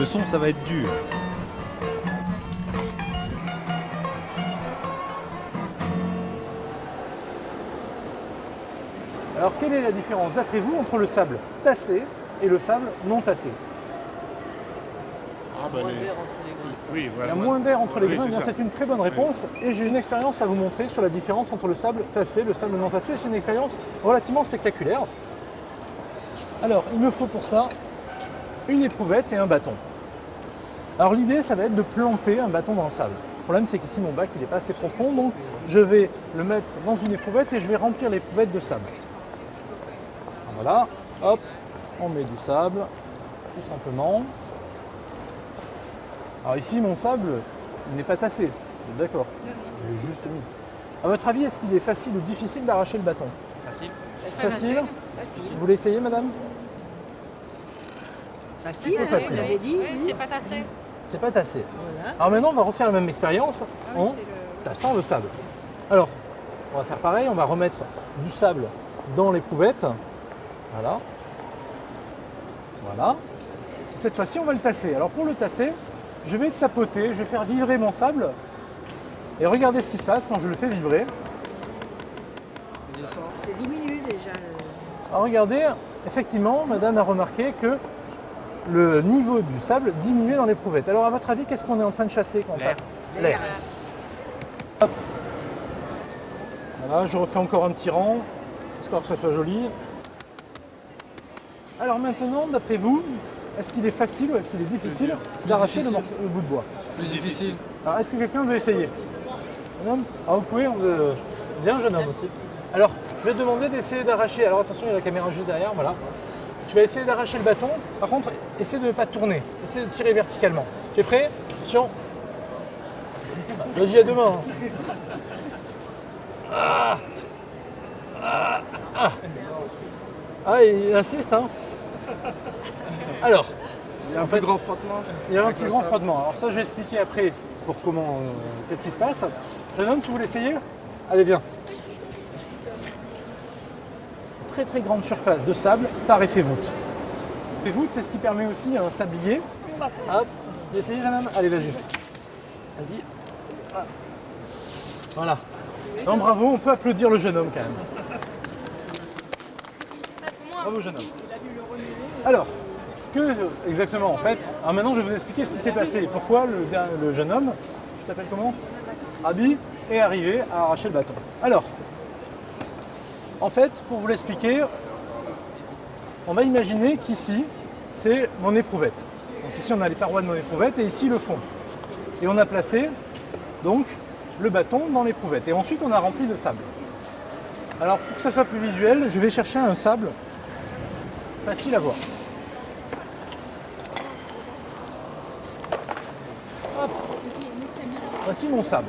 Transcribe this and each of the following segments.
le son, ça va être dur. Alors, quelle est la différence, d'après vous, entre le sable tassé et le sable non tassé? Oui, Il voilà. y a moins d'air entre les grains, Oui, eh bien c'est ça. c'est une très bonne réponse. Et j'ai une expérience à vous montrer sur la différence entre le sable tassé et le sable non tassé. C'est une expérience relativement spectaculaire. Alors, il me faut pour ça une éprouvette et un bâton. Alors l'idée, ça va être de planter un bâton dans le sable. Le problème, c'est qu'ici, mon bac, il n'est pas assez profond, donc je vais le mettre dans une éprouvette et je vais remplir l'éprouvette de sable. Voilà, hop, on met du sable, tout simplement. Alors ici, mon sable, il n'est pas tassé, vous êtes d'accord? Je l'ai juste mis. À votre avis, est-ce qu'il est facile ou difficile d'arracher le bâton? Facile. Facile. Vous l'essayez, madame? Facile, Plutôt facile. vous l'avez dit. Oui, c'est pas tassé. C'est pas tassé. Voilà. Alors maintenant, on va refaire la même expérience en c'est le- tassant le sable. Alors, on va faire pareil, on va remettre du sable dans l'éprouvette. Voilà. Voilà. Cette fois-ci, on va le tasser. Alors pour le tasser, je vais tapoter, je vais faire vibrer mon sable. Et regardez ce qui se passe quand je le fais vibrer. C'est diminué déjà. Alors regardez, effectivement, madame a remarqué que le niveau du sable diminuait dans l'éprouvette. Alors à votre avis, qu'est-ce qu'on est en train de chasser quand on L'air. tape? L'air. Hop. Voilà, je refais encore un petit rang, histoire que ça soit joli. Alors maintenant, d'après vous, est-ce qu'il est facile ou est-ce qu'il est difficile d'arracher le bout de bois? Plus difficile. Alors est-ce que quelqu'un veut essayer? Un homme? Ah, vous pouvez, bien jeune homme aussi. Alors, je vais te demander d'essayer d'arracher. Alors attention, il y a la caméra juste derrière, voilà. Tu vas essayer d'arracher le bâton. Par contre, essaie de ne pas tourner. Essaie de tirer verticalement. Tu es prêt? Attention. Vas-y, à demain. Ah, il insiste, hein. Alors, Il y a un plus grand frottement. il y a un avec plus le grand sable. frottement. Alors ça, je vais expliquer après pour comment, qu'est-ce qui se passe. Jeune homme, tu veux l'essayer? Allez, viens. Très très grande surface de sable par effet voûte. L'effet voûte, c'est ce qui permet aussi à un sablier. Hop, vous essayez, jeune homme? Allez, vas-y. Vas-y. Ah. Voilà. Non, bravo, on peut applaudir le jeune homme quand même. Bravo, jeune homme. Alors, que exactement en fait? Alors maintenant, je vais vous expliquer ce qui s'est passé. Pourquoi le jeune homme, tu t'appelles comment? Abi, est arrivé à arracher le bâton. Alors, en fait, pour vous l'expliquer, on va imaginer qu'ici, c'est mon éprouvette. Donc ici, on a les parois de mon éprouvette et ici, le fond. Et on a placé, donc, le bâton dans l'éprouvette. Et ensuite, on a rempli de sable. Alors, pour que ça soit plus visuel, je vais chercher un sable facile à voir. Hop. Voici mon sable.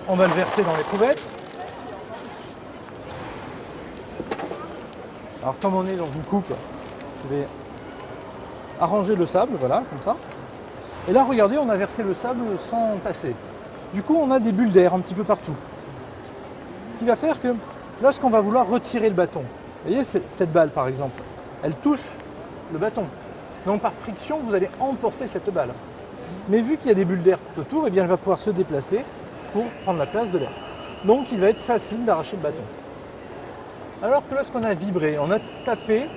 On va le verser dans l'éprouvette. Alors comme on est dans une coupe, je vais arranger le sable, voilà, comme ça. Et là, regardez, on a versé le sable sans tasser. Du coup, on a des bulles d'air un petit peu partout. Ce qui va faire que lorsqu'on va vouloir retirer le bâton, vous voyez cette balle par exemple, elle touche le bâton. Donc par friction, vous allez emporter cette balle. Mais vu qu'il y a des bulles d'air tout autour, eh bien, elle va pouvoir se déplacer pour prendre la place de l'air. Donc il va être facile d'arracher le bâton. Alors que lorsqu'on a vibré, on a tapé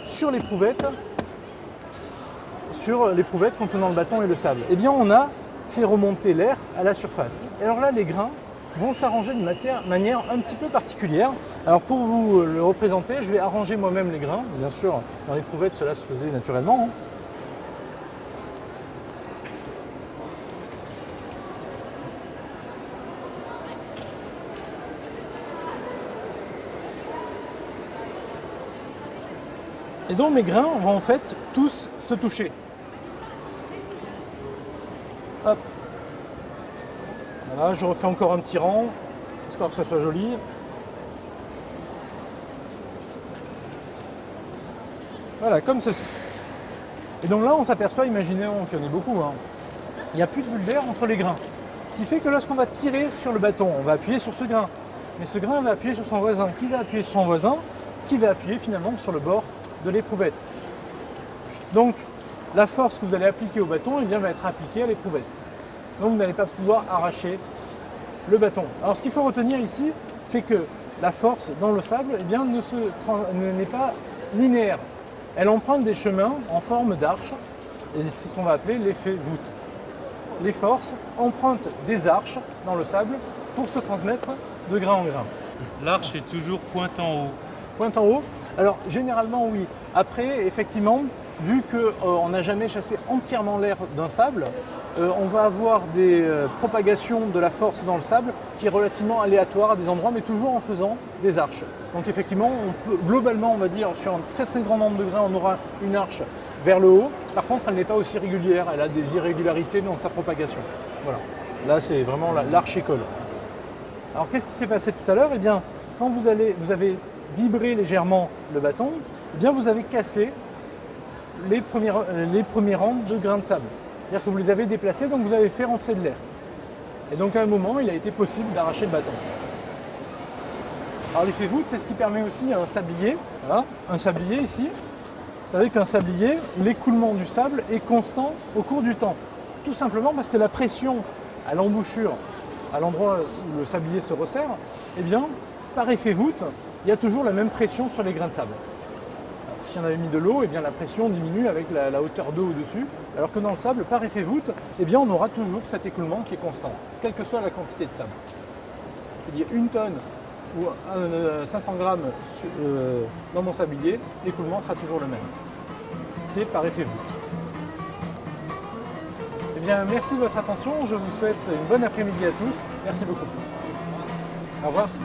sur l'éprouvette contenant le bâton et le sable, eh bien on a fait remonter l'air à la surface. Et alors là, les grains vont s'arranger d'une manière un petit peu particulière. Alors pour vous le représenter, je vais arranger moi-même les grains. Bien sûr, dans l'éprouvette, cela se faisait naturellement. Et donc mes grains vont en fait tous se toucher. Hop. Voilà, je refais encore un petit rang, histoire que ça soit joli. Voilà, comme ceci. Et donc là, on s'aperçoit, imaginons qu'il y en ait beaucoup, hein, il n'y a plus de bulle d'air entre les grains. Ce qui fait que lorsqu'on va tirer sur le bâton, on va appuyer sur ce grain. Mais ce grain va appuyer sur son voisin, qui va appuyer sur son voisin, qui va appuyer finalement sur le bord de l'éprouvette. Donc, la force que vous allez appliquer au bâton eh bien, va être appliquée à l'éprouvette. Donc vous n'allez pas pouvoir arracher le bâton. Alors ce qu'il faut retenir ici, c'est que la force dans le sable eh bien, n'est pas linéaire. Elle emprunte des chemins en forme d'arche, et c'est ce qu'on va appeler l'effet voûte. Les forces empruntent des arches dans le sable pour se transmettre de grain en grain. L'arche est toujours pointe en haut. Pointe en haut? Alors généralement oui. Après, effectivement, vu qu'on n'a jamais chassé entièrement l'air d'un sable, on va avoir des propagations de la force dans le sable qui est relativement aléatoire à des endroits, mais toujours en faisant des arches. Donc effectivement, globalement, on va dire, sur un très très grand nombre de grains, on aura une arche vers le haut. Par contre, elle n'est pas aussi régulière, elle a des irrégularités dans sa propagation. Voilà. Là, c'est vraiment l'arche école. Alors qu'est-ce qui s'est passé tout à l'heure? Eh bien, quand vous avez vibré légèrement le bâton, eh bien, vous avez cassé les premiers rangs de grains de sable. C'est-à-dire que vous les avez déplacés, donc vous avez fait rentrer de l'air. Et donc à un moment, il a été possible d'arracher le bâton. Alors l'effet voûte, c'est ce qui permet aussi à un sablier, voilà, un sablier ici. Vous savez qu'un sablier, l'écoulement du sable est constant au cours du temps. Tout simplement parce que la pression à l'embouchure, à l'endroit où le sablier se resserre, eh bien, par effet voûte, il y a toujours la même pression sur les grains de sable. Alors, si on avait mis de l'eau, eh bien, la pression diminue avec la hauteur d'eau au-dessus, alors que dans le sable, par effet voûte, eh bien, on aura toujours cet écoulement qui est constant, quelle que soit la quantité de sable. Il y a 1 tonne ou 500 grammes dans mon sablier, l'écoulement sera toujours le même. C'est par effet voûte. Eh bien, merci de votre attention. Je vous souhaite une bonne après-midi à tous. Merci beaucoup. Au revoir. Merci.